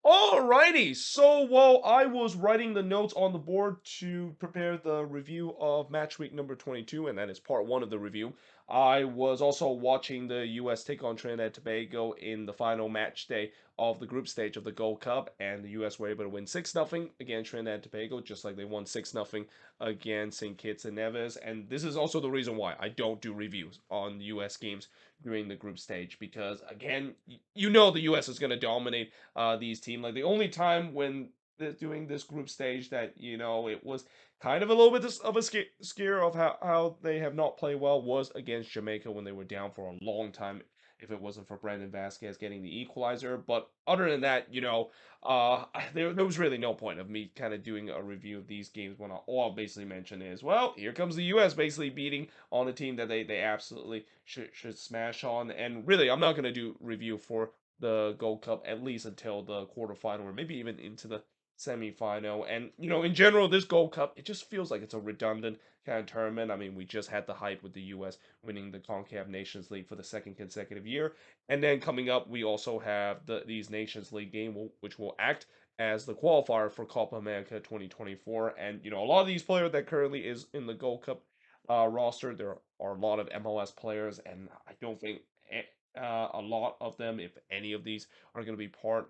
Alrighty, so while I was writing the notes on the board to prepare the review of match week number 22, and that is part one of the review, I was also watching the US take on Trinidad and Tobago in the final match day of the group stage of the Gold Cup, and the US were able to win 6-0 against Trinidad and Tobago, just like they won 6-0 against St. Kitts and Nevis. And this is also the reason why I don't do reviews on US games during the group stage, because again, you know the US is going to dominate these teams. Like the only time when doing this group stage that it was kind of a little bit of a scare of how they have not played well was against Jamaica when they were down for a long time. If it wasn't for Brandon Vasquez getting the equalizer, but other than that, there was really no point of me kind of doing a review of these games when all I'll basically mention is, well, here comes the U.S. basically beating on a team that they absolutely should smash on, and really, I'm not gonna do review for the Gold Cup at least until the quarterfinal or maybe even into the semifinal. And in general, this Gold Cup, it just feels like it's a redundant kind of tournament. I mean, we just had the hype with the U.S. winning the CONCACAF Nations League for the second consecutive year, and then coming up, we also have these Nations League game, which will act as the qualifier for Copa America 2024. And a lot of these players that currently is in the Gold Cup roster, there are a lot of MLS players, and I don't think a lot of them, if any of these, are going to be part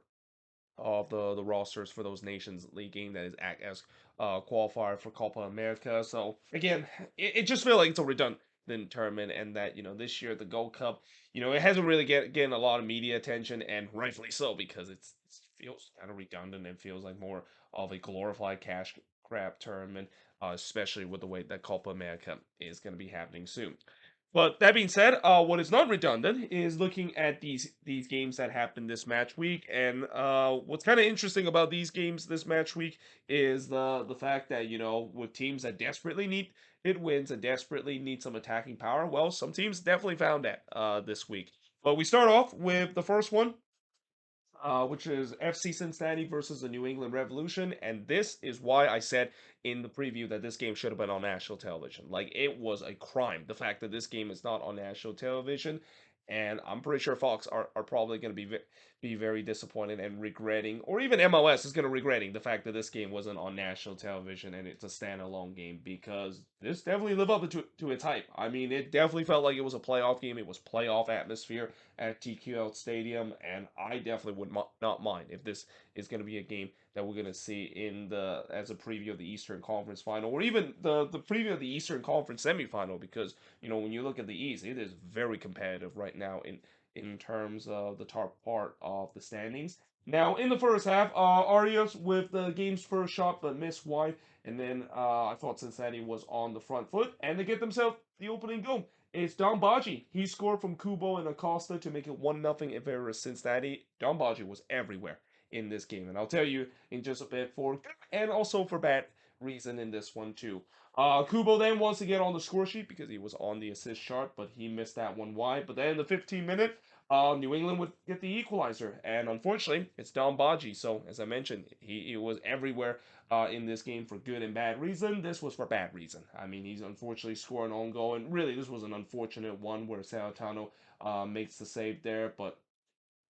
of the rosters for those Nations League game that is act as qualifier for Copa America. So again, it just feels like it's a redundant tournament, and that this year the Gold Cup, it hasn't really getting a lot of media attention, and rightfully so, because it feels kind of redundant and feels like more of a glorified cash grab tournament, especially with the way that Copa America is going to be happening soon. But that being said, what is not redundant is looking at these games that happened this match week, and what's kind of interesting about these games this match week is the fact that with teams that desperately need it wins and desperately need some attacking power, well, some teams definitely found that this week. But we start off with the first one, which is FC Cincinnati versus the New England Revolution. And this is why I said in the preview that this game should have been on national television. Like, it was a crime, the fact that this game is not on national television. And I'm pretty sure Fox are probably going to be very disappointed and regretting, or even MLS is going to regretting the fact that this game wasn't on national television and it's a standalone game, because this definitely lived up to its hype. I mean, it definitely felt like it was a playoff game. It was playoff atmosphere at TQL Stadium, and I definitely would not mind if this is going to be a game that we're going to see in the as a preview of the Eastern Conference Final, or even the preview of the Eastern Conference Semifinal, because when you look at the East, it is very competitive right now in terms of the top part of the standings. Now, in the first half, Arias with the game's first shot but missed wide, and then I thought Cincinnati was on the front foot, and they get themselves the opening goal. It's Don Baji. He scored from Kubo and Acosta to make it 1-0 in favor of Cincinnati. Don Baji was everywhere in this game, and I'll tell you in just a bit for good and also for bad reason in this one too. Kubo then wants to get on the score sheet because he was on the assist chart, but he missed that one wide. But then in the 15th minute, New England would get the equalizer, and unfortunately, it's Don Baji. So as I mentioned, he was everywhere in this game for good and bad reason. This was for bad reason. I mean, he's unfortunately scored an own goal, and really, this was an unfortunate one where Salatano makes the save there, but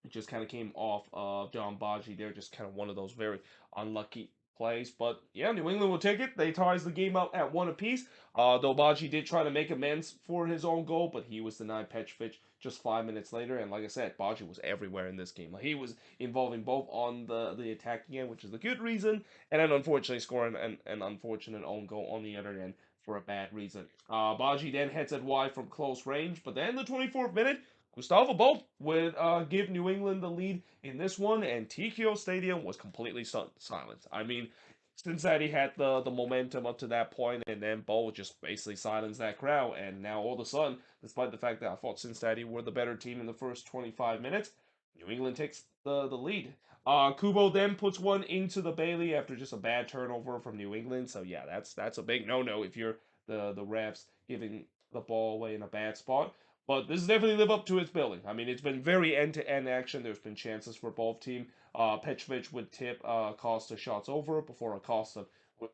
it just kind of came off of John Baji there. Just kind of one of those very unlucky plays. But yeah, New England will take it. They ties the game out at one apiece. Though Baji did try to make amends for his own goal, but he was denied Petrovic just 5 minutes later. And like I said, Baji was everywhere in this game. Like, he was involving both on the attacking end, which is a good reason, and then unfortunately scoring an unfortunate own goal on the other end for a bad reason. Baji then heads it wide from close range, but then the 24th minute, Gustavo Bo would give New England the lead in this one, and TKO Stadium was completely silent. I mean, Cincinnati had the momentum up to that point, and then Bo just basically silenced that crowd. And now all of a sudden, despite the fact that I thought Cincinnati were the better team in the first 25 minutes, New England takes the lead. Kubo then puts one into the Bailey after just a bad turnover from New England. So yeah, that's a big no-no if you're the refs giving the ball away in a bad spot. But this has definitely lived up to its billing. I mean, it's been very end-to-end action. There's been chances for both teams. Petrovic would tip Acosta shots over before Acosta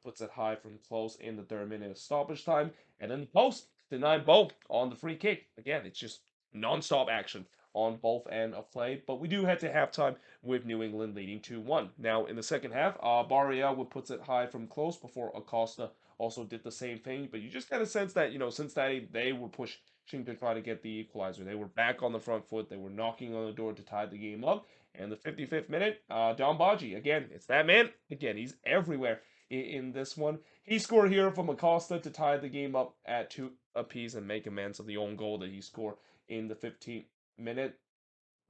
puts it high from close in the third minute of stoppage time. And then the post denied both on the free kick. Again, it's just non-stop action on both end of play. But we do head to halftime with New England leading 2-1. Now, in the second half, Barrial would puts it high from close before Acosta also did the same thing. But you just kind of sense that, Cincinnati, they were pushing to try to get the equalizer. They were back on the front foot. They were knocking on the door to tie the game up. And the 55th minute, Don Baji, again, it's that man. Again, he's everywhere in this one. He scored here from Acosta to tie the game up at 2 apiece and make amends of the own goal that he scored in the 15th minute.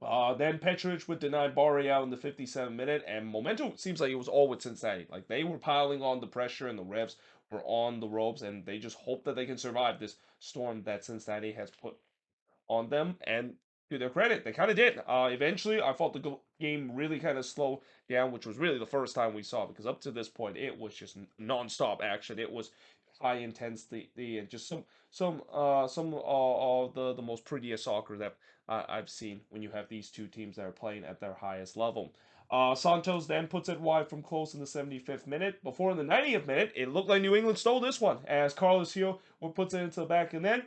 Then Petrovic would deny Barrial in the 57th minute, and momentum seems like it was all with Cincinnati. Like they were piling on the pressure, and the Revs were on the ropes, and they just hope that they can survive this storm that Cincinnati has put on them. And to their credit, they kind of did. Eventually, I thought the game really kind of slowed down, which was really the first time we saw, because up to this point, it was just non-stop action. It was high intensity and just some of the most prettiest soccer that I've seen when you have these two teams that are playing at their highest level. Santos then puts it wide from close in the 75th minute. Before in the 90th minute, it looked like New England stole this one as Carlos Gil puts it into the back, and then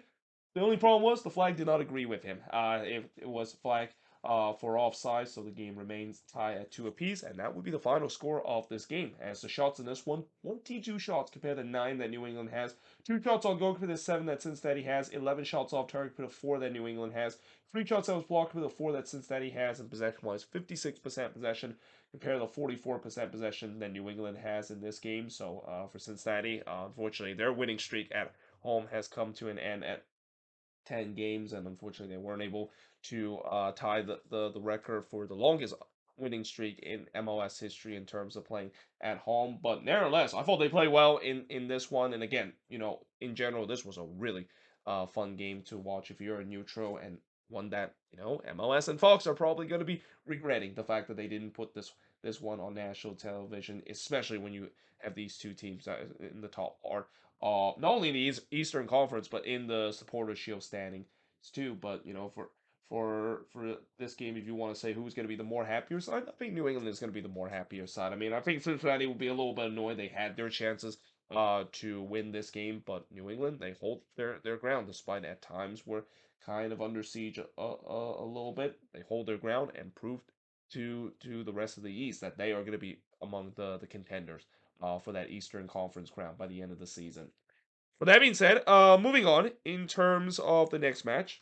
the only problem was the flag did not agree with him. It was flag for offside, so the game remains tied at 2 apiece, and that would be the final score of this game. As the shots in this one, 22 shots compared to 9 that New England has, 2 shots on goal compared to 7 that Cincinnati has, 11 shots off target compared to 4 that New England has, 3 shots that was blocked compared to 4 that Cincinnati has, and possession-wise, 56% possession compared to the 44% possession that New England has in this game. So for Cincinnati, unfortunately, their winning streak at home has come to an end at 10 games, and unfortunately they weren't able to tie the record for the longest winning streak in MLS history in terms of playing at home. But nevertheless, I thought they played well in this one. And again, in general, this was a really fun game to watch if you're a neutral, and one that MLS and Fox are probably going to be regretting the fact that they didn't put this one on national television, especially when you have these two teams in the top part, not only in the Eastern Conference but in the Supporters Shield standings too. But for this game, if you want to say who's going to be the more happier side, I think New England is going to be the more happier side. I mean, I think Cincinnati will be a little bit annoyed. They had their chances to win this game, but New England, they hold their ground despite at times we're kind of under siege a little bit. They hold their ground and proved to the rest of the East that they are going to be among the contenders for that Eastern Conference crown by the end of the season. With that being said, moving on in terms of the next match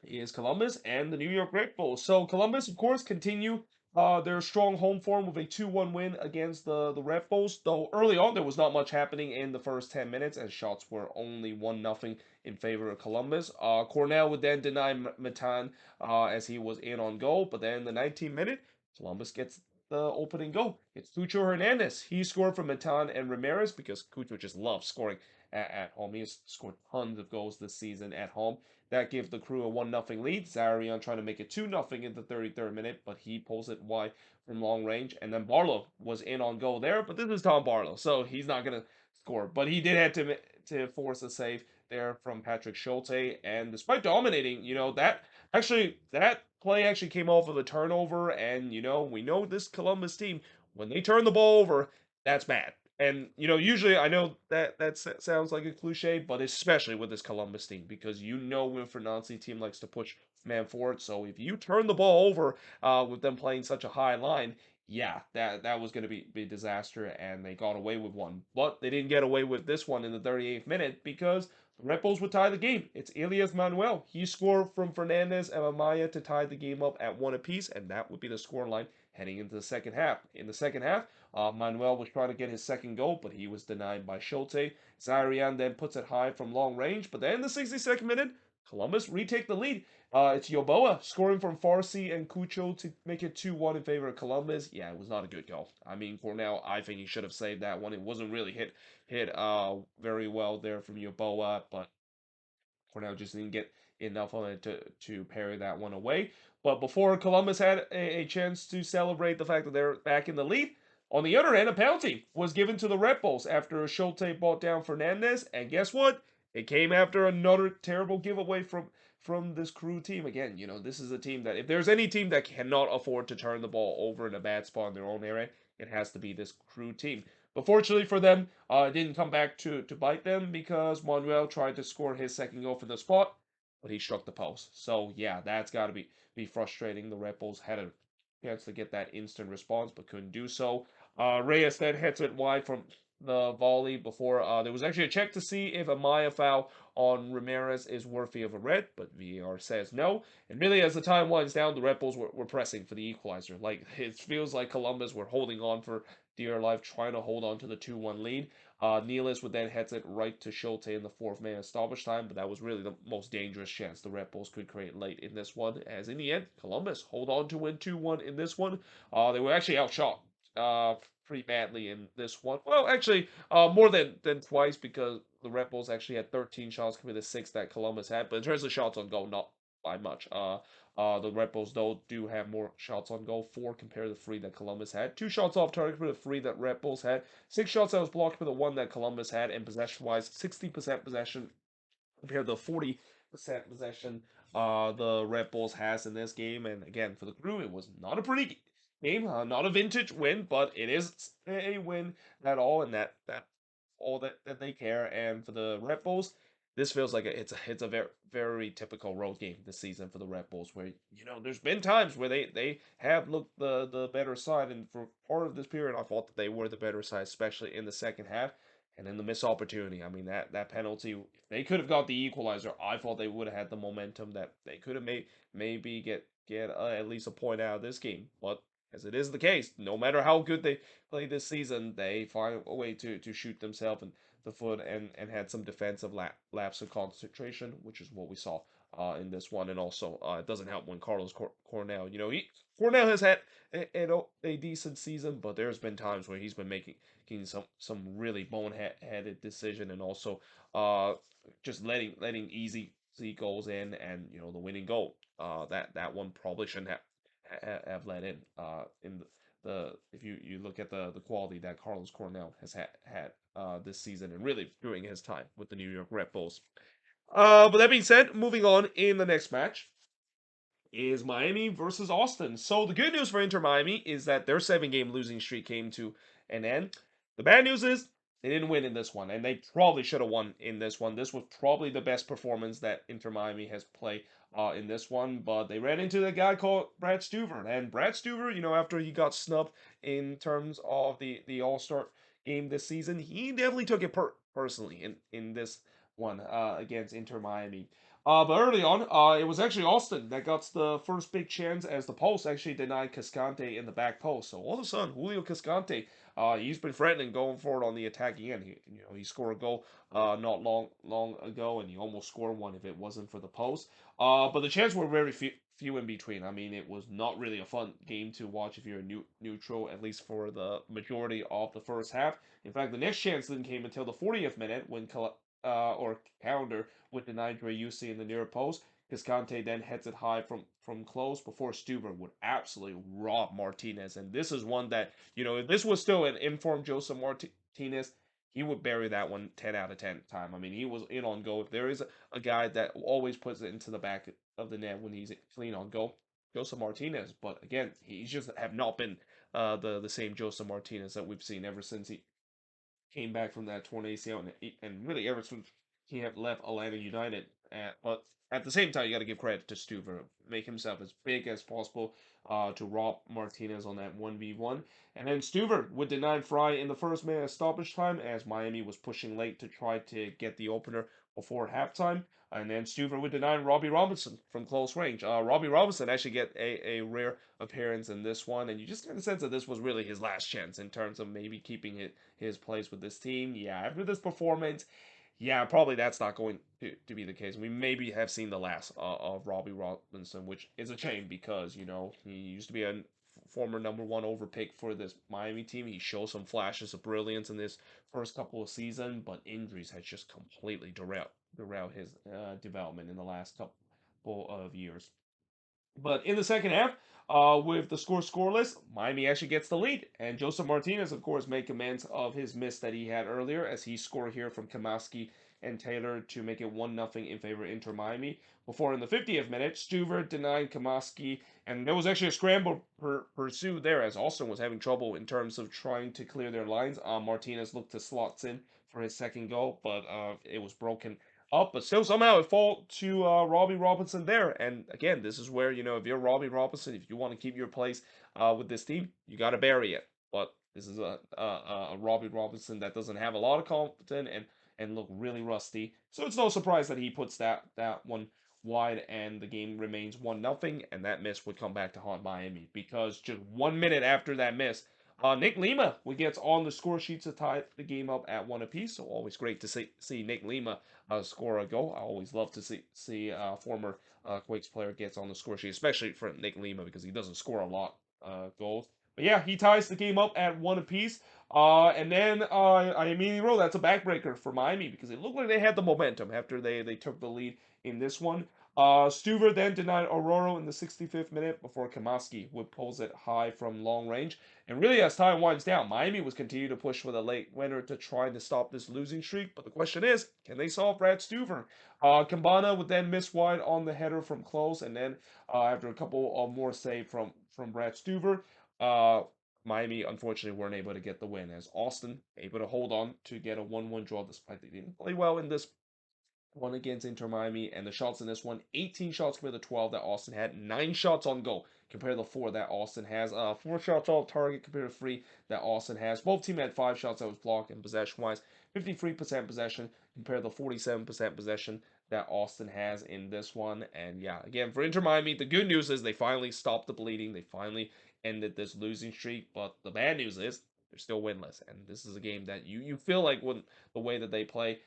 is Columbus and the New York Red Bulls. So Columbus, of course, continue their strong home form with a 2-1 win against the Red Bulls. Though early on there was not much happening in the first 10 minutes as shots were only 1-0 in favor of Columbus. Cornell would then deny Matan as he was in on goal, but then in the 19th minute, Columbus gets the opening goal. It's Cucho Hernandez. He scored for Matan and Ramirez because Cucho just loves scoring at home. He has scored tons of goals this season at home. That gives the Crew a 1-0 lead. Zarian trying to make it 2-0 in the 33rd minute, but he pulls it wide from long range. And then Barlow was in on goal there, but this is Tom Barlow, so he's not going to score. But he did have to force a save there from Patrick Schulte. And despite dominating, that play actually came off of a turnover. And, we know this Columbus team, when they turn the ball over, that's bad. And usually I know that sounds like a cliche, but especially with this Columbus team, because when Fernandes' team likes to push man forward. So if you turn the ball over with them playing such a high line, yeah, that was going to be a disaster, and they got away with one. But they didn't get away with this one in the 38th minute because the Red Bulls would tie the game. It's Elias Manuel. He scored from Fernandez and Amaya to tie the game up at 1 apiece, and that would be the scoreline heading into the second half. In the second half, Manuel was trying to get his second goal, but he was denied by Schulte. Zarian then puts it high from long range, but then in the 62nd minute, Columbus retake the lead. It's Yoboa scoring from Farsi and Cucho to make it 2-1 in favor of Columbus. Yeah, it was not a good goal. I mean, Cornell, I think he should have saved that one. It wasn't really hit very well there from Yoboa, but Cornell just didn't get enough on it to parry that one away. But before Columbus had a chance to celebrate the fact that they're back in the lead, on the other end, a penalty was given to the Red Bulls after Schulte brought down Fernandez. And guess what? It came after another terrible giveaway from this Crew team. Again, this is a team that if there's any team that cannot afford to turn the ball over in a bad spot in their own area, it has to be this Crew team. But fortunately for them, it didn't come back to bite them because Manuel tried to score his second goal for the spot. but he struck the post. So yeah, that's got to be frustrating. The Red Bulls had a chance to get that instant response, but couldn't do so. Reyes then hits it wide from the volley before there was actually a check to see if a Maya foul on Ramirez is worthy of a red, but VAR says no. And really, as the time winds down, the Red Bulls were pressing for the equalizer. Like, it feels like Columbus were holding on for dear life, trying to hold on to the 2-1 lead. Nealis would then head it right to Schulte in the fourth man stoppage time, but that was really the most dangerous chance the Red Bulls could create late in this one. As in the end, Columbus hold on to win 2-1 in this one. They were actually outshot uh, pretty badly in this one. Well, actually, more than twice, because the Red Bulls actually had 13 shots compared to 6 that Columbus had. But in terms of shots on goal, not by much. The Red Bulls, though, do have more shots on goal, 4 compared to the 3 that Columbus had. 2 shots off target compared to 3 that Red Bulls had. 6 shots that was blocked compared to 1 that Columbus had. And possession-wise, 60% possession compared to 40% possession the Red Bulls has in this game. And again, for the crew, it was not a pretty game, not a vintage win, but it is a win at all, and that all that they care. And for the Red Bulls, this feels like it's a very typical road game this season for the Red Bulls, where there's been times where they have looked the better side, and for part of this period, I thought that they were the better side, especially in the second half. And then the missed opportunity. I mean, that penalty, if they could have got the equalizer, I thought they would have had the momentum that they could have maybe get at least a point out of this game. But as it is the case, no matter how good they play this season, they find a way to shoot themselves in the foot and had some defensive lapse of concentration, which is what we saw in this one. And also, it doesn't help when Carlos Cornell, Cornell has had a decent season, but there's been times where he's been making some really boneheaded decision, and also just letting easy goals in, and the winning goal that one probably shouldn't have let in the if you look at the quality that Carlos Cornell has had this season, and really during his time with the New York Red Bulls. But that being said, moving on in the next match is Miami versus Austin. So the good news for Inter Miami is that their 7-game losing streak came to an end. The bad news is they didn't win in this one, and they probably should have won in this one. This was probably the best performance that Inter Miami has played in this one, but they ran into the guy called Brad Stuver. And Brad Stuver, after he got snubbed in terms of the All-Star game this season, he definitely took it personally in this one against Inter Miami. But early on, it was actually Austin that got the first big chance, as the post actually denied Cascante in the back post. So all of a sudden, Julio Cascante, he's been threatening going forward on the attacking end. He scored a goal not long ago, and he almost scored one if it wasn't for the post. But the chances were very few in between. I mean, it was not really a fun game to watch if you're a neutral, at least for the majority of the first half. In fact, the next chance didn't came until the 40th minute when or calendar with the Nigeria UC in the near post. Cascante then heads it high from close before Stuber would absolutely rob Martinez. And this is one that, if this was still an informed Joseph Martinez, he would bury that one 10 out of 10 time. I mean, he was in on goal. If there is a guy that always puts it into the back of the net when he's clean on goal, Joseph Martinez. But again, he's just have not been the same Joseph Martinez that we've seen ever since he came back from that torn ACL, and really ever since he had left Atlanta United. But at the same time, you got to give credit to Stuver, make himself as big as possible to rob Martinez on that 1v1. And then Stuver would deny Fry in the first minute of stoppage time, as Miami was pushing late to try to get the opener before halftime. And then Stuver would deny Robbie Robinson from close range. Robbie Robinson actually get a rare appearance in this one, and you just get a sense that this was really his last chance in terms of maybe keeping his place with this team. Yeah, after this performance, yeah, probably that's not going to be the case. We maybe have seen the last of Robbie Robinson, which is a shame because, he used to be a former number one overpick for this Miami team. He showed some flashes of brilliance in this first couple of seasons, but injuries has just completely derailed his development in the last couple of years. But in the second half, with the score scoreless, Miami actually gets the lead. And Joseph Martinez, of course, made amends of his miss that he had earlier, as he scored here from Kamaski and Taylor to make it 1-0 in favor of Inter Miami. Before in the 50th minute, Stuver denied Kamaski, and there was actually a scramble pursued there, as Austin was having trouble in terms of trying to clear their lines. Martinez looked to slots in for his second goal, but it was broken up, but still somehow it fall to Robbie Robinson there. And again, this is where, if you're Robbie Robinson, if you want to keep your place with this team, you got to bury it. But this is a Robbie Robinson that doesn't have a lot of confidence and look really rusty. So it's no surprise that he puts that one wide and the game remains 1-0, and that miss would come back to haunt Miami because just 1 minute after that miss, Nick Lima would get on the score sheet to tie the game up at one apiece. So always great to see Nick Lima score a goal. I always love to see former Quakes player gets on the score sheet, especially for Nick Lima because he doesn't score a lot goals. But yeah, he ties the game up at one apiece. And then I immediately wrote that's a backbreaker for Miami because it looked like they had the momentum after they took the lead in this one. Stuver then denied Aurora in the 65th minute before Kamaski would pulls it high from long range. And really, as time winds down, Miami was continuing to push for the late winner to try to stop this losing streak. But the question is, can they solve Brad Stuver? Kambana would then miss wide on the header from close, and then after a couple of more save from Brad Stuver, uh, Miami unfortunately weren't able to get the win as Austin able to hold on to get a 1-1 draw despite they didn't play well in this one against Inter Miami, and the shots in this one, 18 shots compared to 12 that Austin had, 9 shots on goal compared to 4 that Austin has, 4 shots off target compared to 3 that Austin has. Both teams had 5 shots that was blocked, and possession-wise, 53% possession compared to 47% possession that Austin has in this one. And yeah, again, for Inter Miami, the good news is they finally stopped the bleeding. They finally ended this losing streak, but the bad news is they're still winless, and this is a game that you feel like when the way that they play,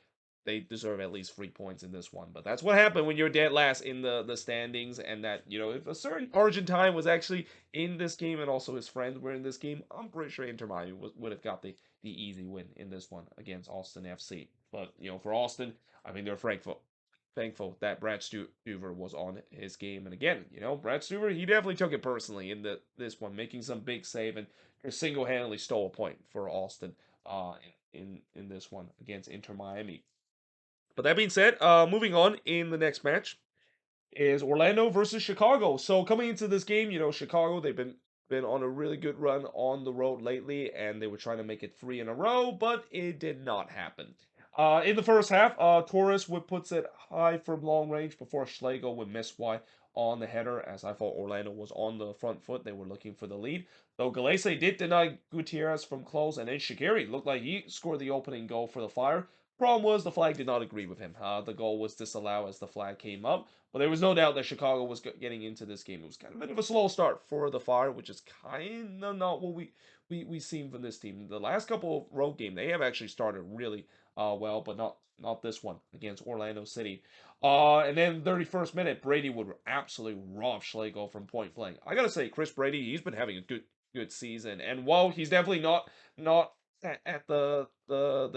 they deserve at least 3 points in this one. But that's what happened when you're dead last in the standings, and that, if a certain Argentine was actually in this game and also his friends were in this game, I'm pretty sure Inter Miami would have got the easy win in this one against Austin FC. But, for Austin, I mean, they're thankful that Brad Stuver was on his game. And again, Brad Stuver, he definitely took it personally in this one, making some big save and single-handedly stole a point for Austin in this one against Inter Miami. But that being said, moving on in the next match is Orlando versus Chicago. So coming into this game, Chicago, they've been on a really good run on the road lately, and they were trying to make it 3 in a row, but it did not happen. In the first half, Torres would puts it high from long range before Schlegel would miss wide on the header, as I thought Orlando was on the front foot. They were looking for the lead. Though Galese did deny Gutierrez from close, and then Shaqiri looked like he scored the opening goal for the Fire. Problem was the flag did not agree with him. The goal was disallowed as the flag came up. But there was no doubt that Chicago was getting into this game. It was kind of a bit of a slow start for the Fire, which is kind of not what we seen from this team. The last couple of road games, they have actually started really well, but not this one against Orlando City. And then 31st minute, Brady would absolutely rob Schlegel from point blank. I gotta say, Chris Brady, he's been having a good season, and while he's definitely not at the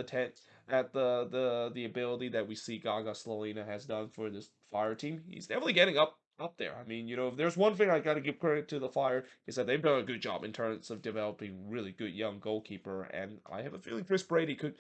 tent at the ability that we see Gaga Slolina has done for this Fire team, he's definitely getting up there. I mean, if there's one thing I got to give credit to the Fire is that they've done a good job in terms of developing really good young goalkeeper, and I have a feeling Chris Brady could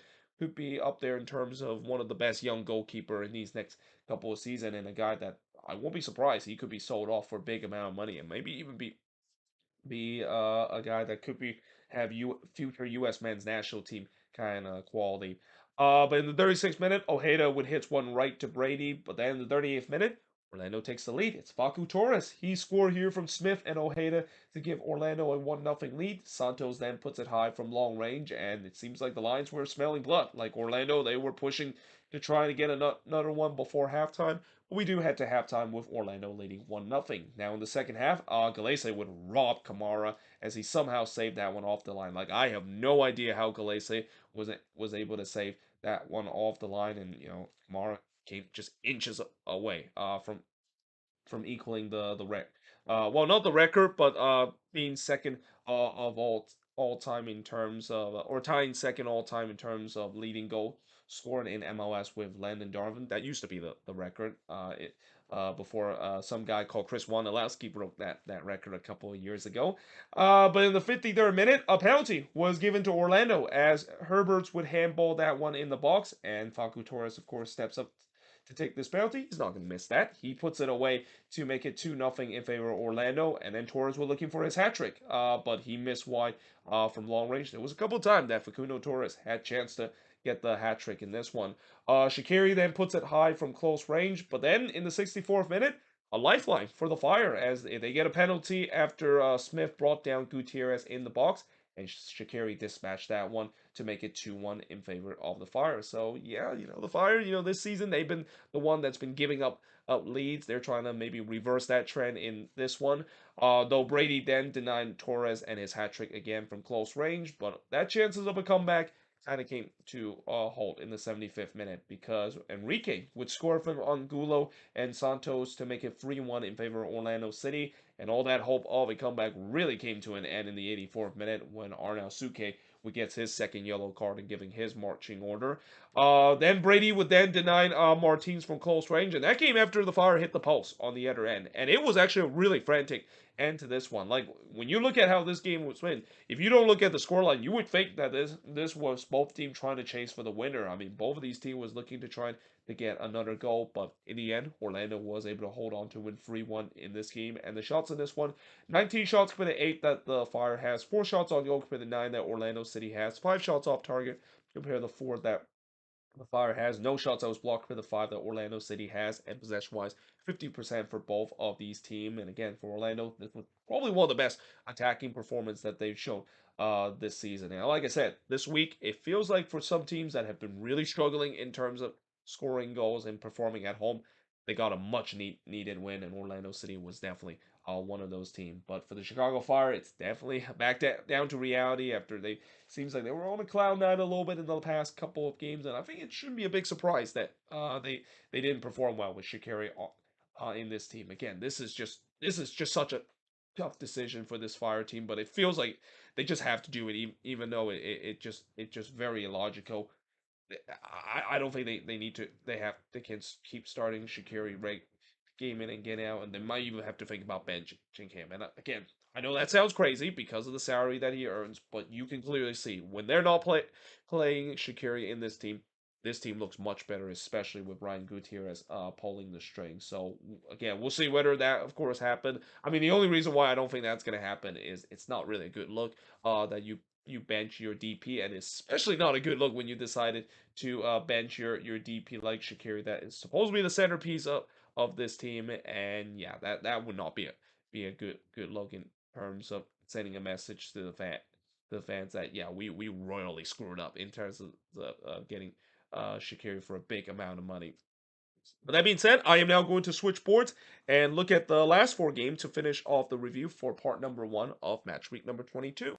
be up there in terms of one of the best young goalkeeper in these next couple of seasons, and a guy that I won't be surprised he could be sold off for a big amount of money and maybe even be a guy that could be have future U.S. men's national team kind of quality. But in the 36th minute, Ojeda would hit one right to Brady, but then in the 38th minute, Orlando takes the lead. It's Facu Torres. He scored here from Smith and Ojeda to give Orlando a 1-0 lead. Santos then puts it high from long range, and it seems like the Lions were smelling blood. Like Orlando, they were pushing to try to get another one before halftime. We do head to halftime with Orlando leading 1-0. Now in the second half, Galese would rob Kamara as he somehow saved that one off the line. Like I have no idea how Galese was able to save that one off the line, and Kamara came just inches away from equaling the rec. Well, not the record, but being second of all time in terms of or tying second all time in terms of leading goal scored in MLS with Landon Darvin. That used to be the record. Before some guy called Chris Wondolowski broke that record a couple of years ago. But in the 53rd minute, a penalty was given to Orlando as Herberts would handball that one in the box, and Facu Torres, of course, steps up to take this penalty. He's not going to miss that. He puts it away to make it 2-0 in favor of Orlando, and then Torres was looking for his hat trick, but he missed wide from long range. There was a couple of times that Facundo Torres had chance to get the hat trick in this one. Shaqiri then puts it high from close range, but then in the 64th minute, a lifeline for the Fire as they get a penalty after Smith brought down Gutierrez in the box, and Shaqiri dispatched that one to make it 2-1 in favor of the Fire. So yeah, the Fire, this season they've been the one that's been giving up leads. They're trying to maybe reverse that trend in this one. Though Brady then denied Torres and his hat trick again from close range, but that chances of a comeback kind of came to a halt in the 75th minute because Enrique would score from Angulo and Santos to make it 3-1 in favor of Orlando City, and all that hope of a comeback really came to an end in the 84th minute when Arnau Suke would get his second yellow card and giving his marching order. Then Brady would then deny Martins from close range, and that came after the Fire hit the post on the other end, and it was actually a really frantic end to this one. Like when you look at how this game was win, if you don't look at the scoreline, you would think that this was both teams trying to chase for the winner. I mean, both of these teams was looking to try to get another goal, but in the end, Orlando was able to hold on to win 3-1 in this game. And the shots in this one, 19 shots for the 8 that the Fire has, 4 shots on goal for the 9 that Orlando City has, 5 shots off target compared to the 4 that the Fire has, no shots that was blocked for the 5 that Orlando City has, and possession-wise, 50% for both of these teams. And again, for Orlando, this was probably one of the best attacking performance that they've shown this season. And like I said, this week, it feels like for some teams that have been really struggling in terms of scoring goals and performing at home, they got a much needed win, and Orlando City was definitely one of those teams. But for the Chicago Fire, it's definitely back down to reality after they seems like they were on a cloud nine a little bit in the past couple of games, and I think it shouldn't be a big surprise that they didn't perform well with Shaqiri in this team. Again, this is just such a tough decision for this Fire team, but it feels like they just have to do it, even though it just very illogical. I don't think they need to. They can keep starting Shaqiri right game in and get out, and they might even have to think about benching him. And again, I know that sounds crazy because of the salary that he earns, but you can clearly see when they're not playing Shaqiri in this team looks much better, especially with Ryan Gutierrez pulling the strings. So again, we'll see whether that, of course, happened. I mean, the only reason why I don't think that's going to happen is it's not really a good look that you bench your DP, and especially not a good look when you decided to bench your DP like Shaqiri, that is supposed to be the centerpiece of this team, and yeah, that would not be a good look in terms of sending a message to the fans that yeah, we royally screwed up in terms of the getting Shaqiri for a big amount of money. But that being said, I am now going to switch boards and look at the last 4 games to finish off the review for part number 1 of match week number 22.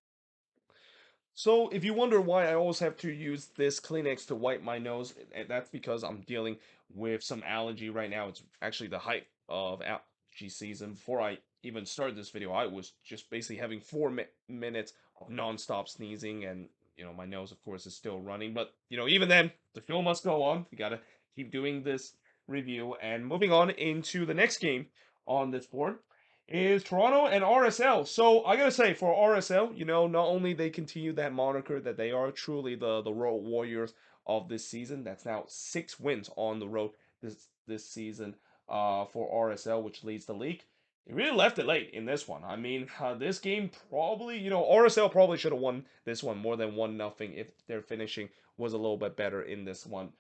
So, if you wonder why I always have to use this Kleenex to wipe my nose, that's because I'm dealing with some allergy right now. It's actually the height of allergy season. Before I even started this video, I was just basically having 4 minutes of nonstop sneezing, and my nose, of course, is still running. But even then, the show must go on. We gotta keep doing this review and moving on into the next game on this board is Toronto and RSL. So I gotta say, for RSL, not only they continue that moniker that they are truly the road warriors of this season. That's now 6 wins on the road this season for RSL, which leads the league. They really left it late in this one. I mean, this game probably, RSL probably should have won this one more than 1-0 if their finishing was a little bit better in this one.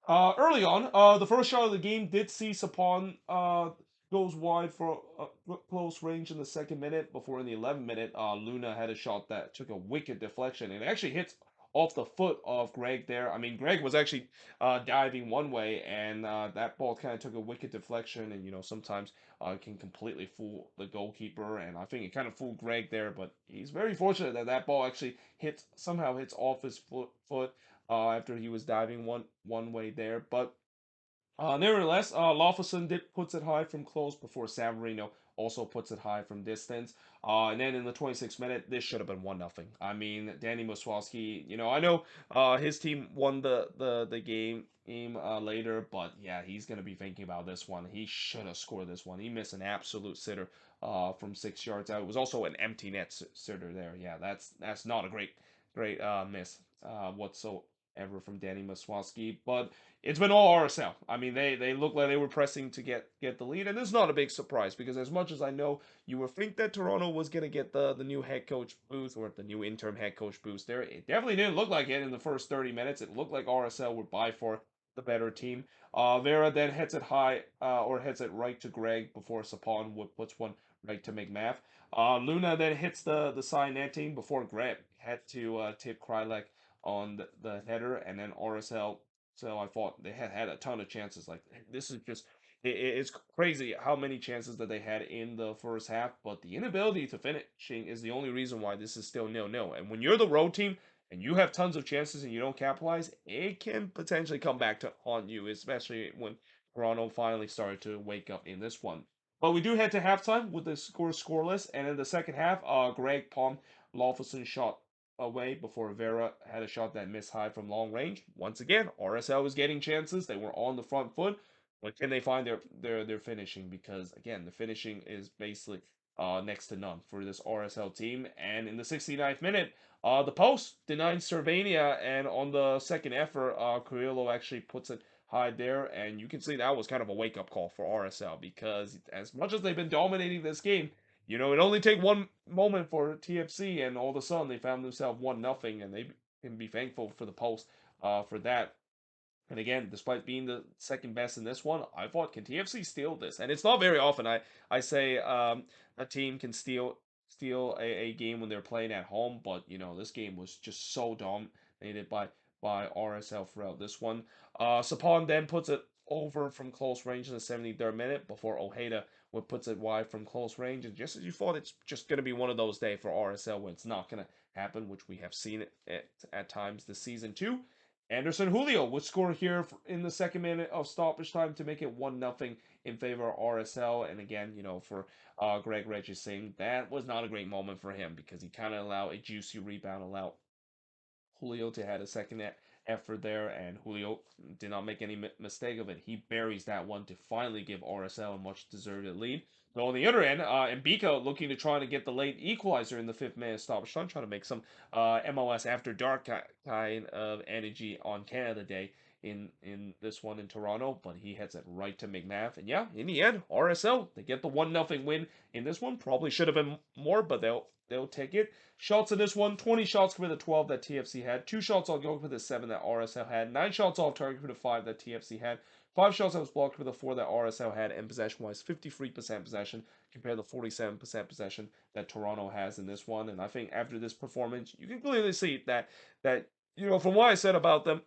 Early on, the first shot of the game did see Sapon goes wide for close range in the 2nd minute. Before in the 11th minute, Luna had a shot that took a wicked deflection and actually hits off the foot of Greg there. I mean, Greg was actually diving one way, and that ball kind of took a wicked deflection, and sometimes can completely fool the goalkeeper. And I think it kind of fooled Greg there, but he's very fortunate that that ball actually somehow hits off his foot after he was diving one way there. But nevertheless, Lawfulson puts it high from close before Savarino also puts it high from distance. And then in the 26th minute, this should have been 1-0. I mean, Danny Muswowski, I know his team won the game later, but yeah, he's going to be thinking about this one. He should have scored this one. He missed an absolute sitter from 6 yards out. It was also an empty net sitter there. Yeah, that's not a great miss whatsoever. ever from Danny Maswowski. But it's been all RSL. I mean, they looked like they were pressing to get the lead, and it's not a big surprise because as much as I know you would think that Toronto was gonna get the new head coach booth or the new interim head coach boost there, it definitely didn't look like it in the first 30 minutes. It looked like RSL were by far the better team. Vera then hits it high or hits it right to Greg before Sapon puts one right to McMath. Luna then hits the side netting before Greg had to tip Krylek on the header, and then RSL. So I thought they had a ton of chances. Like this is just it's crazy how many chances that they had in the first half, but the inability to finishing is the only reason why this is still 0-0. And when you're the road team and you have tons of chances and you don't capitalize, it can potentially come back to haunt you, especially when Toronto finally started to wake up in this one. But we do head to halftime with the score scoreless, and in the second half, Greg palmed Lawfulson shot away before Vera had a shot that missed high from long range. Once again, RSL was getting chances. They were on the front foot. But can they find their finishing? Because again, the finishing is basically next to none for this RSL team. And in the 69th minute, the post denied Cervania, and on the second effort, Carrillo actually puts it high there, and you can see that was kind of a wake-up call for RSL because as much as they've been dominating this game, it only take one moment for TFC, and all of a sudden they found themselves 1-0, and they can be thankful for the post for that. And again, despite being the second best in this one, I thought, can TFC steal this? And it's not very often I say a team can steal a game when they're playing at home, but this game was just so dominated by RSL throughout this one. Sapon then puts it over from close range in the 73rd minute before Ojeda puts it wide from close range. And just as you thought, it's just going to be one of those days for RSL where it's not going to happen, which we have seen it at times this season too. Anderson Julio would score here in the second minute of stoppage time to make it 1-0 in favor of RSL. And again, for Greg Regis Singh, that was not a great moment for him because he kind of allowed a juicy rebound, allowed Julio to had a second effort there, and Julio did not make any mistake of it. He buries that one to finally give RSL a much deserved lead. So on the other end, Mbika looking to try to get the late equalizer in the 5th minute stoppage time, trying to make some MLS After Dark kind of energy on Canada Day in this one in Toronto, but he heads it right to McMath. And yeah, in the end, RSL, they get the 1-0 win in this one. Probably should have been more, but they'll take it. Shots in this one, 20 shots for the 12 that TFC had, 2 shots on goal for the 7 that RSL had, 9 shots off target for the 5 that TFC had, 5 shots that was blocked for the 4 that RSL had, and possession-wise, 53% possession compared to 47% possession that Toronto has in this one. And I think after this performance, you can clearly see that from what I said about them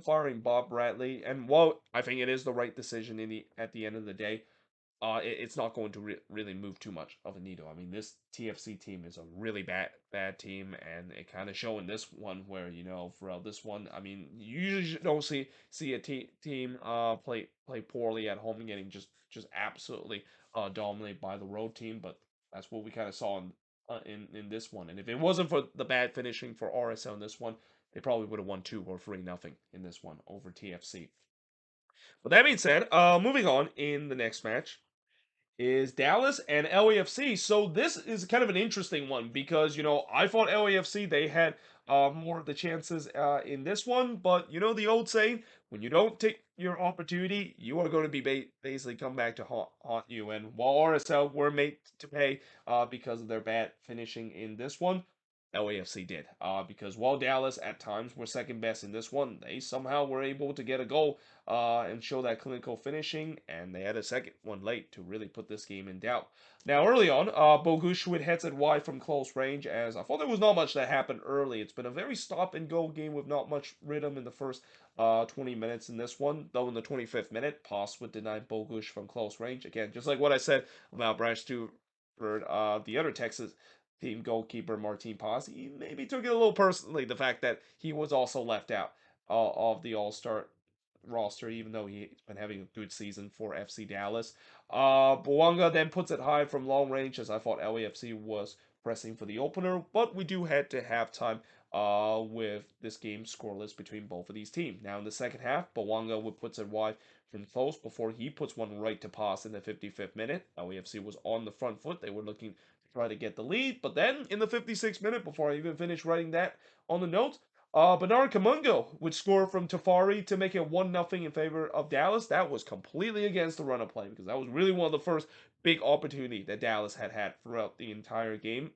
firing Bob Bradley, and while I think it is the right decision at the end of the day, it's not going to really move too much of a needle. I mean, this TFC team is a really bad team, and it kind of showing this one where throughout this one, I mean, you usually don't see a team play poorly at home and getting just absolutely dominated by the road team, but that's what we kind of saw in this one. And if it wasn't for the bad finishing for RSL in this one, they probably would have won 2 or 3-0 in this one over TFC. But that being said, moving on in the next match is Dallas and LAFC. So this is kind of an interesting one because I thought LAFC they had more of the chances in this one, but the old saying, when you don't take your opportunity, you are going to be basically come back to haunt you. And while RSL were made to pay because of their bad finishing in this one, LAFC did. Because while Dallas at times were second best in this one, they somehow were able to get a goal and show that clinical finishing, and they had a second one late to really put this game in doubt. Now, early on, Boguszewicz heads it wide from close range, as I thought there was not much that happened early. It's been a very stop-and-go game with not much rhythm in the first 20 minutes in this one, though in the 25th minute, Poss would deny Bogusz from close range. Again, just like what I said about Bryce Stewart, the other Texas team goalkeeper Martin Paz, he maybe took it a little personally, the fact that he was also left out of the All-Star roster, even though he's been having a good season for FC Dallas. Bouanga then puts it high from long range, as I thought LAFC was pressing for the opener, but we do head to halftime with this game scoreless between both of these teams. Now in the second half, Bouanga would puts it wide from close before he puts one right to Pass in the 55th minute. LAFC was on the front foot. They were looking to try to get the lead, but then in the 56th minute, before I even finished writing that on the notes, Bernard Kamungo would score from Tafari to make it 1-0 in favor of Dallas. That was completely against the run of play because that was really one of the first big opportunity that Dallas had throughout the entire game.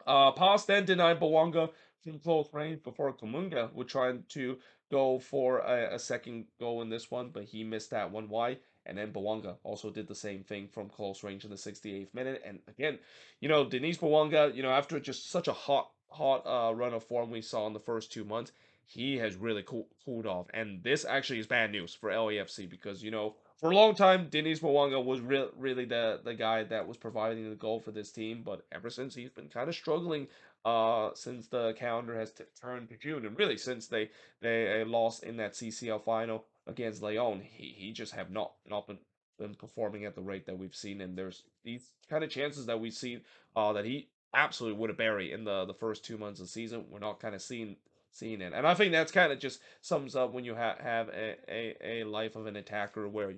Pass then denied Bawanga from close range before Kamunga would try to go for a second goal in this one, but he missed that one wide. And then Bawanga also did the same thing from close range in the 68th minute. And again, Denise Bawanga, after just such a hot run of form we saw in the first 2 months, he has really cooled off. And this actually is bad news for LAFC because, for a long time, Denise Mwanga was really the guy that was providing the goal for this team, but ever since he's been kind of struggling since the calendar has turned to June, and really since they lost in that CCL final against Leon, he just have not been performing at the rate that we've seen, and there's these kind of chances that we've seen that he absolutely would have buried in the first 2 months of the season. We're not kind of seeing it. And I think that's kind of just sums up when you have a life of an attacker where,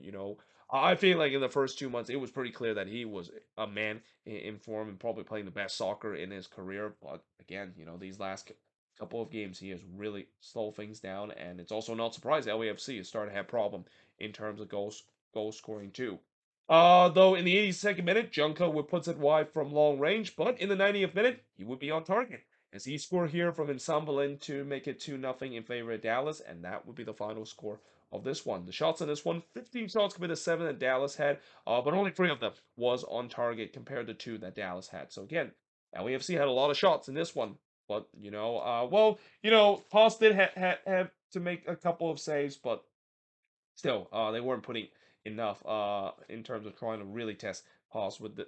I feel like in the first 2 months, it was pretty clear that he was a man in form and probably playing the best soccer in his career. But again, these last couple of games, he has really slowed things down. And it's also not surprising LAFC is starting to have problem in terms of goal scoring too. Though in the 82nd minute, Junko would puts it wide from long range, but in the 90th minute, he would be on target as he scored here from Ensemblin to make it 2-0 in favor of Dallas, and that would be the final score of this one. The shots in this one, 15 shots compared to 7 that Dallas had, but only 3 of them was on target compared to 2 that Dallas had. So again, LAFC had a lot of shots in this one, but, Haas did have to make a couple of saves, but still, they weren't putting enough in terms of trying to really test Haas with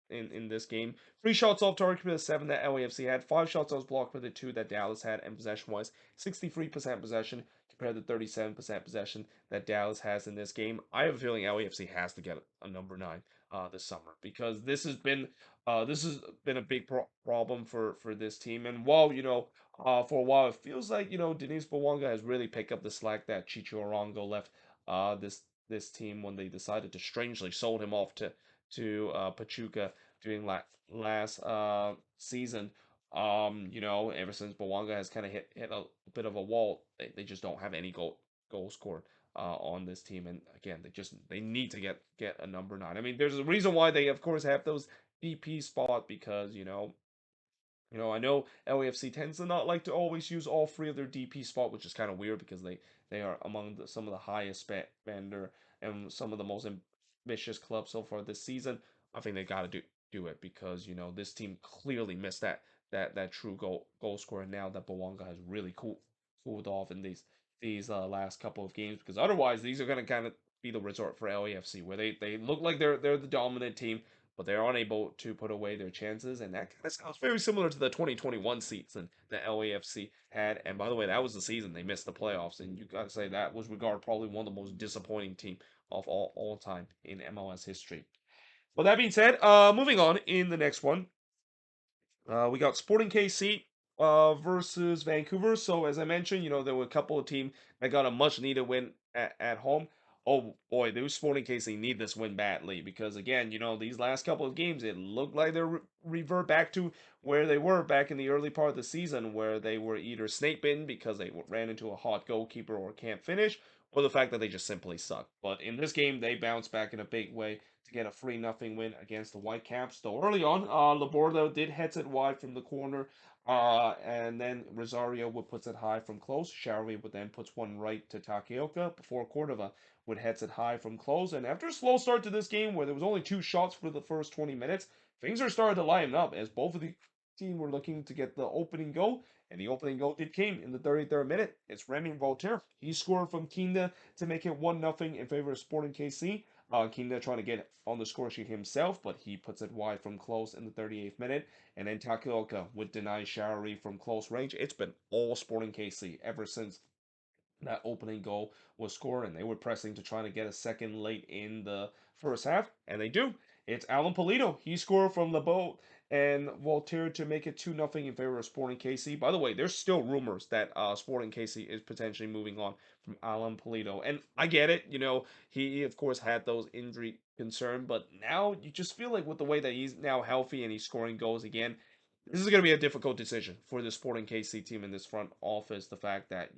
in this game. 3 shots off target for the 7 that LAFC had, 5 shots on blocked for the 2 that Dallas had, and possession-wise, 63% possession compared to 37% possession that Dallas has in this game. I have a feeling LAFC has to get a number 9 this summer because this has been a big problem for this team. And while for a while it feels like Denise Bawanga has really picked up the slack that Chicho Arango left this team when they decided to strangely sold him off to Pachuca during last season. Ever since Bawanga has kind of hit a bit of a wall, they just don't have any goal scored on this team. And again, they need to get a number 9. I mean, there's a reason why they of course have those DP spot because I know LAFC tends to not like to always use all 3 of their DP spot, which is kind of weird because they are among some of the highest spender and some of the most ambitious clubs so far this season. I think they got to do it because this team clearly missed that true goal scorer now that Bawanga has really cooled off in these last couple of games because otherwise these are going to kind of be the resort for LAFC where they look like they're the dominant team but they're unable to put away their chances. And that kind of sounds very similar to the 2021 season that LAFC had. And by the way, that was the season they missed the playoffs. And you got to say that was regarded probably one of the most disappointing team of all time in MLS history. Well, that being said, moving on in the next one, we got Sporting KC versus Vancouver. So as I mentioned, there were a couple of teams that got a much needed win at home. Oh boy, those Sporting KC need this win badly because again, these last couple of games, it looked like they're revert back to where they were back in the early part of the season, where they were either snake bitten because they ran into a hot goalkeeper or can't finish, or the fact that they just simply suck. But in this game, they bounced back in a big way to get a 3-0 win against the Whitecaps. Though early on, Labordo did hit it wide from the corner, and then Rosario would puts it high from close. Showery would then puts one right to Takeoka before Cordova would heads it high from close. And after a slow start to this game, where there was only 2 shots for the first 20 minutes, things are starting to line up as both of the team were looking to get the opening goal. And the opening goal did came in the 33rd minute. It's Remy Voltaire. He scored from Kinda to make it 1-0 in favor of Sporting KC. Kinda trying to get on the score sheet himself, but he puts it wide from close in the 38th minute. And then Takeoka would deny Showery from close range. It's been all Sporting KC ever since that opening goal was scored, and they were pressing to try to get a second late in the first half, and they do. It's Alan Polito. He scored from LeBeau and Voltaire to make it 2-0 in favor of Sporting KC. By the way, there's still rumors that Sporting KC is potentially moving on from Alan Polito. And I get it, he of course had those injury concern, but now you just feel like with the way that he's now healthy and he's scoring goals again, this is going to be a difficult decision for the Sporting KC team in this front office. The fact that,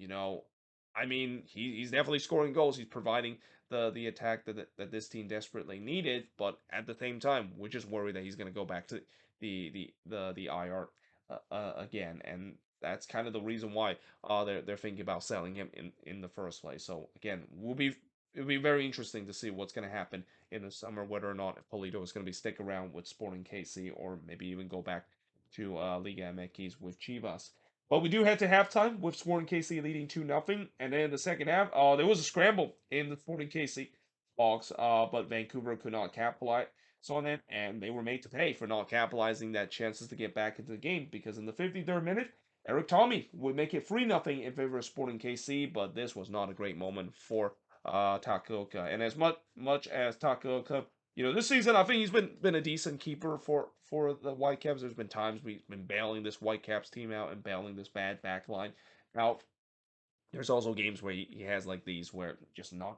I mean, he's definitely scoring goals. He's providing the attack that this team desperately needed. But at the same time, we're just worried that he's going to go back to the IR again, and that's kind of the reason why they're thinking about selling him in the first place. So again, it'll be very interesting to see what's going to happen in the summer, whether or not Polito is going to be stick around with Sporting KC or maybe even go back to Liga MX with Chivas. But we do head to halftime with Sporting KC leading 2-0. And then in the second half, there was a scramble in the Sporting KC box, but Vancouver could not capitalize on it, and they were made to pay for not capitalizing that chances to get back into the game because in the 53rd minute, Eric Tommy would make it 3-0 in favor of Sporting KC, but this was not a great moment for Takaoka. And as much as Takaoka, this season I think he's been a decent keeper for the Whitecaps. There's been times we've been bailing this Whitecaps team out and bailing this bad back line out. There's also games where he has like these where just not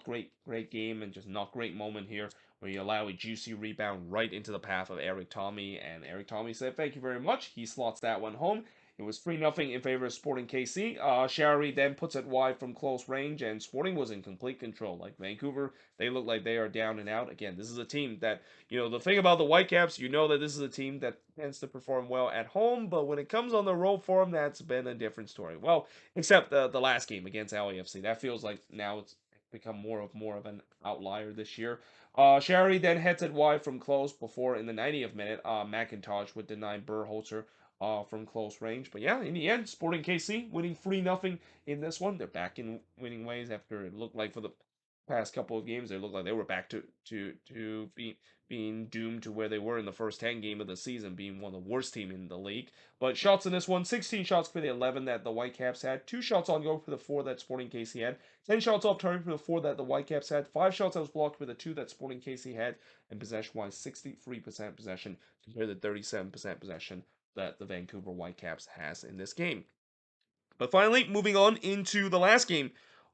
great game and just not great moment here where you allow a juicy rebound right into the path of Eric Tommy, and Eric Tommy said thank you very much. He slots that one home. It was 3-0 in favor of Sporting KC. Shari then puts it wide from close range, and Sporting was in complete control. Like Vancouver, they look like they are down and out. Again, this is a team that, the thing about the Whitecaps, that this is a team that tends to perform well at home, but when it comes on the road for them, that's been a different story. Well, except the last game against LAFC. That feels like now it's become more of an outlier this year. Shari then heads it wide from close before in the 90th minute, McIntosh would deny Berholzer from close range. But yeah, in the end, Sporting KC winning 3-0 in this one. They're back in winning ways after it looked like for the past couple of games, they looked like they were back to being doomed to where they were in the first 10 game of the season, being one of the worst team in the league. But shots in this one, 16 shots for the 11 that the Whitecaps had, 2 shots on goal for the 4 that Sporting KC had, 10 shots off target for the 4 that the Whitecaps had, 5 shots that was blocked for the 2 that Sporting KC had, and possession-wise, 63% possession compared to 37% possession that the Vancouver Whitecaps has in this game. But finally, moving on into the last game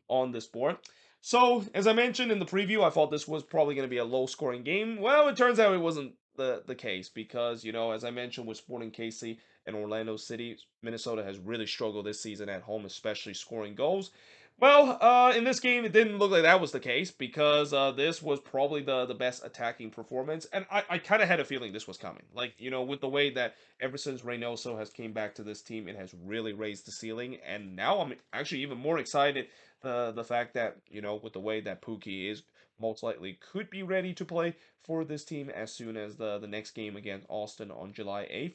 on this board. So, as I mentioned in the preview, I thought this was probably going to be a low-scoring game. Well, it turns out it wasn't the case because, as I mentioned with Sporting KC and Orlando City, Minnesota has really struggled this season at home, especially scoring goals. Well, in this game, it didn't look like that was the case because this was probably the best attacking performance, and I kind of had a feeling this was coming. Like, with the way that ever since Reynoso has came back to this team, it has really raised the ceiling, and now I'm actually even more excited the fact that, with the way that Pookie is most likely could be ready to play for this team as soon as the next game against Austin on July 8th.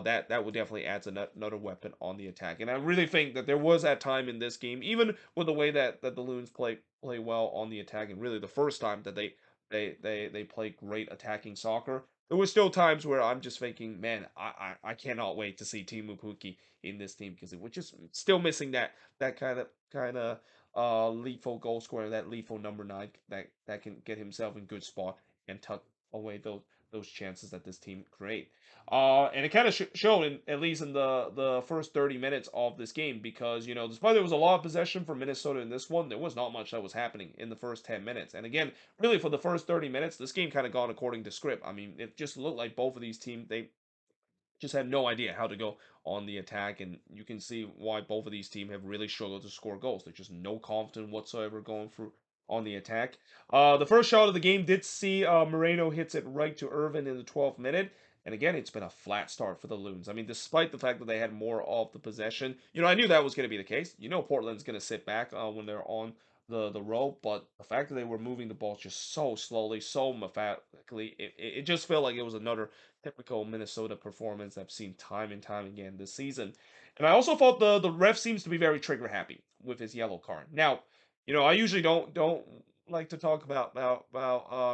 That would definitely adds another weapon on the attack. And I really think that there was that time in this game, even with the way that the Loons play well on the attack, and really the first time that they play great attacking soccer. There was still times where I'm just thinking, man, I cannot wait to see Teemu Pukki in this team because it was just still missing that kind of lethal goal scorer, that lethal number 9 that can get himself in good spot and tuck away those chances that this team create. And it kind of showed, at least in the first 30 minutes of this game, because, despite there was a lot of possession for Minnesota in this one, there was not much that was happening in the first 10 minutes. And again, really for the first 30 minutes, this game kind of gone according to script. I mean, it just looked like both of these teams, they just had no idea how to go on the attack, and you can see why both of these teams have really struggled to score goals. There's just no confidence whatsoever going through on the attack. The first shot of the game did see Moreno hits it right to Irvin in the 12th minute. And again, it's been a flat start for the Loons. I mean, despite the fact that they had more of the possession, I knew that was going to be the case. Portland's going to sit back when they're on the road, but the fact that they were moving the ball just so slowly, so methodically, it just felt like it was another typical Minnesota performance I've seen time and time again this season. And I also thought the ref seems to be very trigger happy with his yellow card. Now, I usually don't like to talk about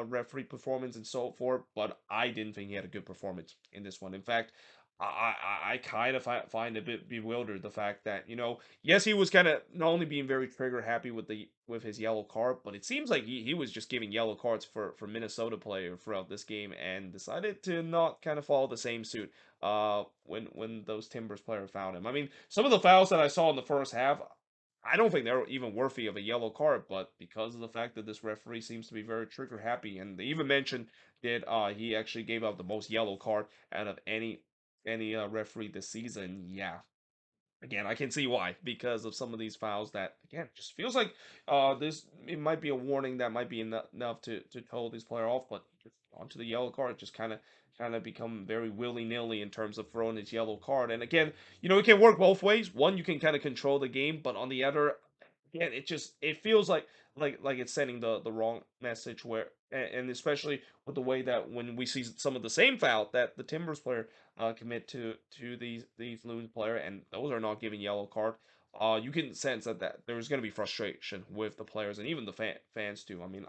referee performance and so forth, but I didn't think he had a good performance in this one. In fact, I kind of find a bit bewildered the fact that, yes, he was kind of not only being very trigger happy with his yellow card, but it seems like he was just giving yellow cards for Minnesota player throughout this game and decided to not kind of follow the same suit when those Timbers player found him. I mean, some of the fouls that I saw in the first half, I don't think they're even worthy of a yellow card, but because of the fact that this referee seems to be very trigger happy, and they even mentioned that he actually gave out the most yellow card out of any any referee this season, yeah, again, I can see why, because of some of these fouls that again just feels like this it might be a warning that might be enough to tow this player off, but just onto the yellow card, just kind of become very willy-nilly in terms of throwing his yellow card. And again, it can work both ways. One, you can kind of control the game, but on the other, again, it feels like it's sending the wrong message where and especially with the way that when we see some of the same foul that the Timbers player commit to these Loons player, and those are not giving yellow card. You can sense that there's going to be frustration with the players and even the fans too. I mean,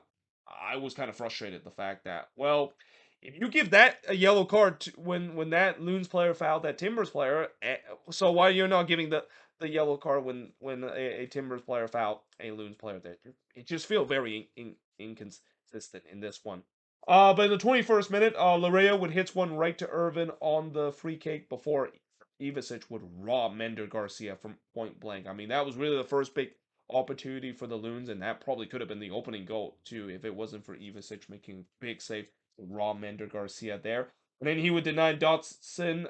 I was kind of frustrated the fact that, well, if you give that a yellow card when that Loons player fouled that Timbers player, so why you're not giving the yellow card when a Timbers player fouled a Loons player? There, it just feels very inconsistent in this one. But in the 21st minute, Larea would hit one right to Irvin on the free kick before Ivicic would rob Mender Garcia from point blank. I mean, that was really the first big opportunity for the Loons, and that probably could have been the opening goal, too, if it wasn't for Ivicic making a big save to rob Mender Garcia there. And then he would deny Dotson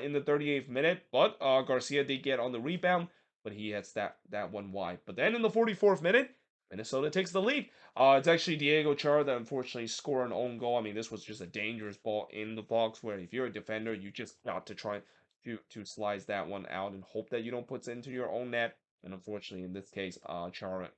in the 38th minute, but Garcia did get on the rebound, but he hits that one wide. But then in the 44th minute, Minnesota takes the lead. It's actually Diego Chara that unfortunately scored an own goal. I mean, this was just a dangerous ball in the box where if you're a defender, you just got to try to slice that one out and hope that you don't put it into your own net. And unfortunately, in this case, Chara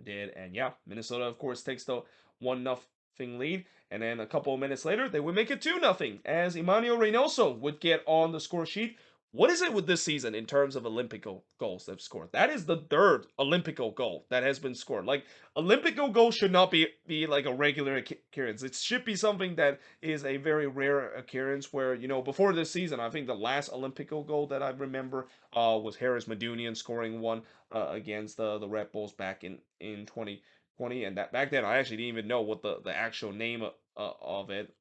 did. And yeah, Minnesota, of course, takes the 1-0 lead. And then a couple of minutes later, they would make it 2-0 as Emmanuel Reynoso would get on the score sheet. What is it with this season in terms of Olympico goals they've scored? That is the third Olympico goal that has been scored. Like, Olympico goals should not be like a regular occurrence. It should be something that is a very rare occurrence where, before this season, I think the last Olympico goal that I remember was Harris Madunian scoring one against the Red Bulls back in 2020, and that back then I actually didn't even know what the actual name of it.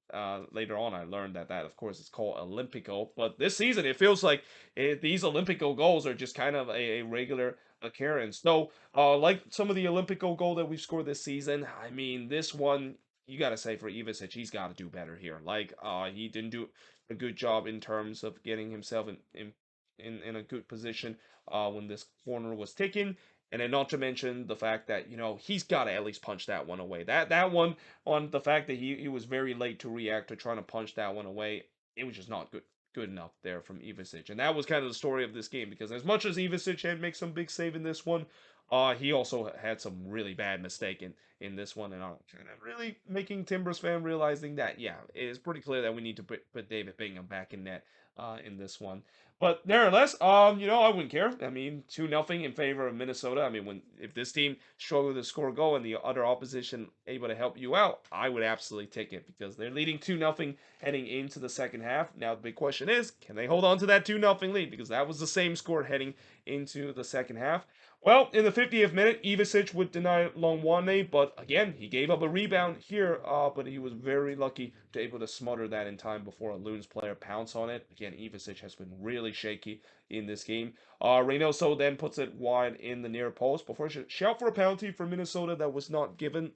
Later on, I learned that of course it's called Olympico. But this season, it feels like these Olympico goals are just kind of a regular occurrence. So, like some of the Olympico goal that we've scored this season, I mean, this one you got to say for Ivicic, he's got to do better here. Like, he didn't do a good job in terms of getting himself in a good position when this corner was taken. And then not to mention the fact that, he's got to at least punch that one away. That one, on the fact that he was very late to react to trying to punch that one away, it was just not good enough there from Ivicic. And that was kind of the story of this game, because as much as Ivicic had made some big save in this one, he also had some really bad mistake in this one, and kind of really making Timbers fan realizing that, yeah, it is pretty clear that we need to put David Bingham back in net in this one. But nevertheless, I wouldn't care. I mean, 2-0 in favor of Minnesota. I mean, if this team struggled to score a goal and the other opposition able to help you out, I would absolutely take it, because they're leading 2-0 heading into the second half. Now the big question is, can they hold on to that 2-0 lead? Because that was the same score heading into the second half. Well, in the 50th minute, Ivicic would deny Longwane, but again, he gave up a rebound here, but he was very lucky to able to smother that in time before a Loons player pounced on it. Again, Ivicic has been really shaky in this game. Reynoso then puts it wide in the near post before shout for a penalty for Minnesota that was not given.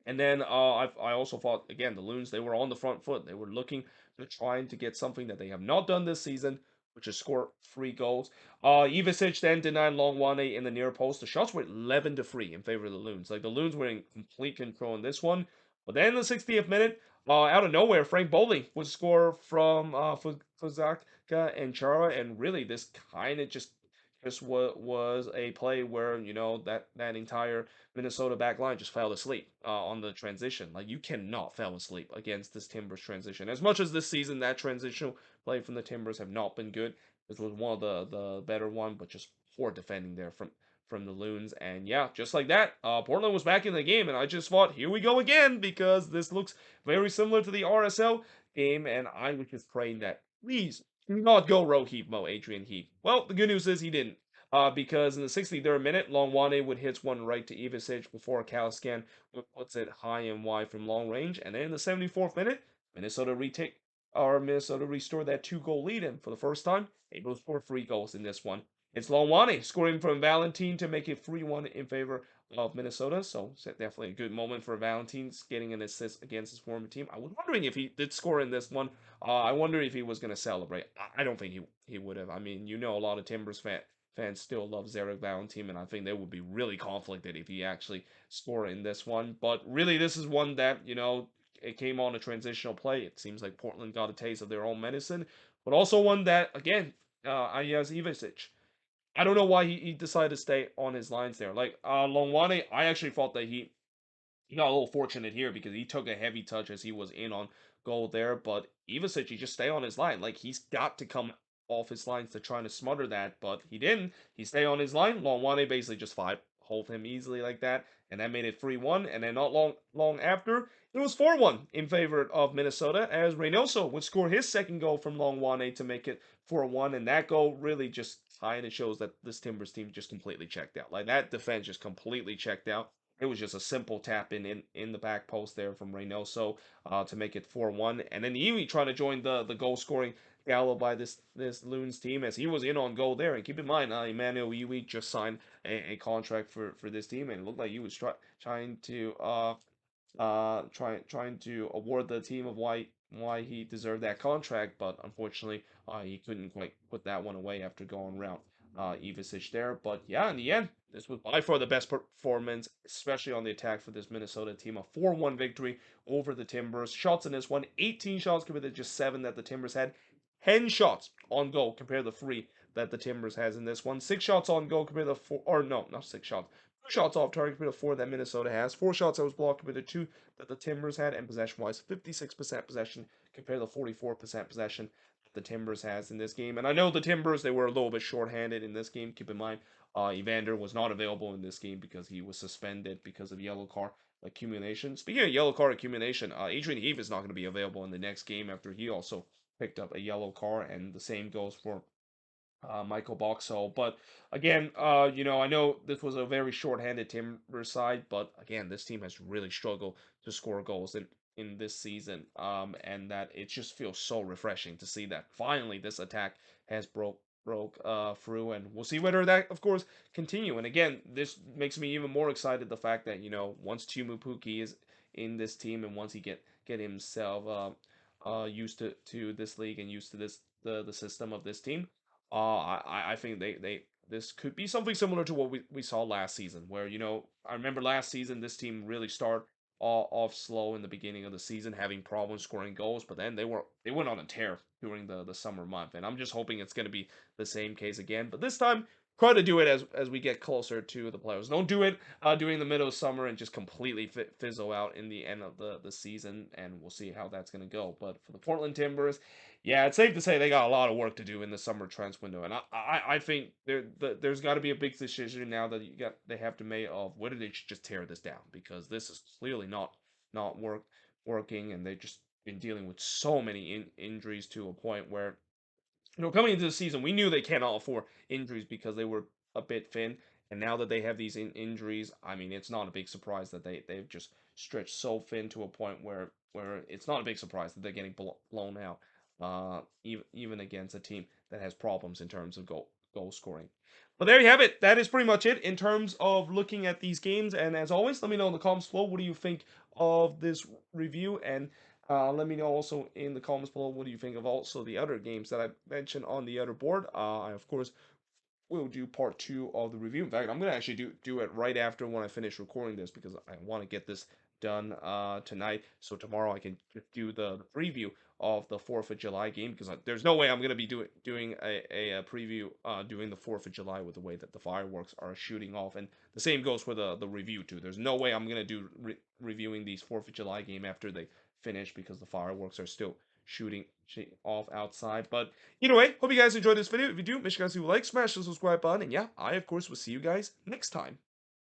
And then I also thought, again, the Loons, they were on the front foot. They were looking to trying to get something that they have not done this season, which is score 3 goals. Ivicic then denied Longwane in the near post. The shots were 11-3 in favor of the Loons. Like, the Loons were in complete control in this one. But then in the 60th minute, out of nowhere, Frank Bowling would score from Fuzaka and Chara. And really, this kind of just was a play where, that entire Minnesota back line just fell asleep on the transition. Like, you cannot fall asleep against this Timbers transition. As much as this season that transitional play from the Timbers have not been good, this was one of the better one, but just poor defending there from the Loons. And yeah, just like that, Portland was back in the game, and I just thought, here we go again, because this looks very similar to the RSL game, and I was just praying that, please, do not go row heap Mo Adrian Heap. Well, the good news is he didn't. Because in the 63rd minute, Longwane would hit one right to Ivicic before Kalaskan puts it high and wide from long range. And then in the 74th minute, Minnesota restored that 2-goal lead, and for the first time, able to score 3 goals in this one. it's Lonwane scoring from Valentine to make it 3-1 in favor of Minnesota. So definitely a good moment for Valentine getting an assist against his former team. I was wondering if he did score in this one. I wonder if he was going to celebrate. I don't think he would have. I mean, a lot of Timbers fans still love Zarek Valentine, and I think they would be really conflicted if he actually scored in this one. But really, this is one that, it came on a transitional play. It seems like Portland got a taste of their own medicine, but also one that, again, Ayaz Ivicic. I don't know why he decided to stay on his lines there. Like, Longwane, I actually thought that he got a little fortunate here because he took a heavy touch as he was in on goal there. But Ivasic, he just stay on his line. Like, he's got to come off his lines to try to smother that, but he didn't. He stayed on his line. Longwane basically just hold him easily like that, and that made it 3-1. And then not long after, it was 4-1 in favor of Minnesota as Reynoso would score his second goal from Longwane to make it 4-1. And that goal really just kind of shows that this Timbers team just completely checked out. Like, that defense just completely checked out. It was just a simple tap in the back post there from Reynoso to make it 4-1. And then Iwi trying to join the goal scoring gallo by this Loons team as he was in on goal there. And keep in mind, Emmanuel Iwi just signed a contract for this team, and it looked like he was trying to trying to award the team of why he deserved that contract, but unfortunately he couldn't quite put that one away after going around Ivisic there. But yeah, in the end, this was by far the best performance, especially on the attack for this Minnesota team. A 4-1 victory over the Timbers. Shots in this one, 18 shots compared to just 7 that the Timbers had. 10 shots on goal compared to 3 that the Timbers has in this one. 6 shots on goal compared to 4, or no, not 6 shots. 2 shots off target compared to 4 that Minnesota has. 4 shots that was blocked compared to 2 that the Timbers had. And possession-wise, 56% possession compared to 44% possession the Timbers has in this game. And I know the Timbers, they were a little bit shorthanded in this game. Keep in mind, Evander was not available in this game because he was suspended because of yellow card accumulation. Speaking of yellow card accumulation, Adrian Heath is not going to be available in the next game after he also picked up a yellow card, and the same goes for Michael Boxall. But again, I know this was a very short-handed Timbers side, but again, this team has really struggled to score goals in this season, and that it just feels so refreshing to see that finally this attack has broke through, and we'll see whether that, of course, continue. And again, this makes me even more excited, the fact that once Chimu Puki is in this team, and once he get himself used to this league and used to the system of this team, I think they this could be something similar to what we saw last season, where I remember last season this team really started off slow in the beginning of the season, having problems scoring goals, but then they went on a tear during the summer month, and I'm just hoping it's going to be the same case again. But this time, try to do it as we get closer to the playoffs. Don't do it during the middle of summer and just completely fizzle out in the end of the season, and we'll see how that's going to go. But for the Portland Timbers, yeah, it's safe to say they got a lot of work to do in the summer transfer window, and I think there's got to be a big decision now that they have to make of whether they should just tear this down, because this is clearly not working, and they've just been dealing with so many injuries to a point where, coming into the season, we knew they cannot afford injuries because they were a bit thin. And now that they have these injuries, I mean, it's not a big surprise that they've just stretched so thin to a point where it's not a big surprise that they're getting blown out, even against a team that has problems in terms of goal scoring. But there you have it. That is pretty much it in terms of looking at these games. And as always, let me know in the comments below, what do you think of this review, and let me know also in the comments below, what do you think of also the other games that I mentioned on the other board. I, of course, will do part 2 of the review. In fact, I'm going to actually do it right after when I finish recording this, because I want to get this done tonight, so tomorrow I can do the preview of the 4th of July game, because there's no way I'm going to be doing a preview during the 4th of July with the way that the fireworks are shooting off. And the same goes for the review too. There's no way I'm going to do reviewing these 4th of July game after they finish, because the fireworks are still shooting off outside. But either way, hope you guys enjoyed this video. If you do, make sure you guys do like, smash the subscribe button, and yeah, I of course will see you guys next time.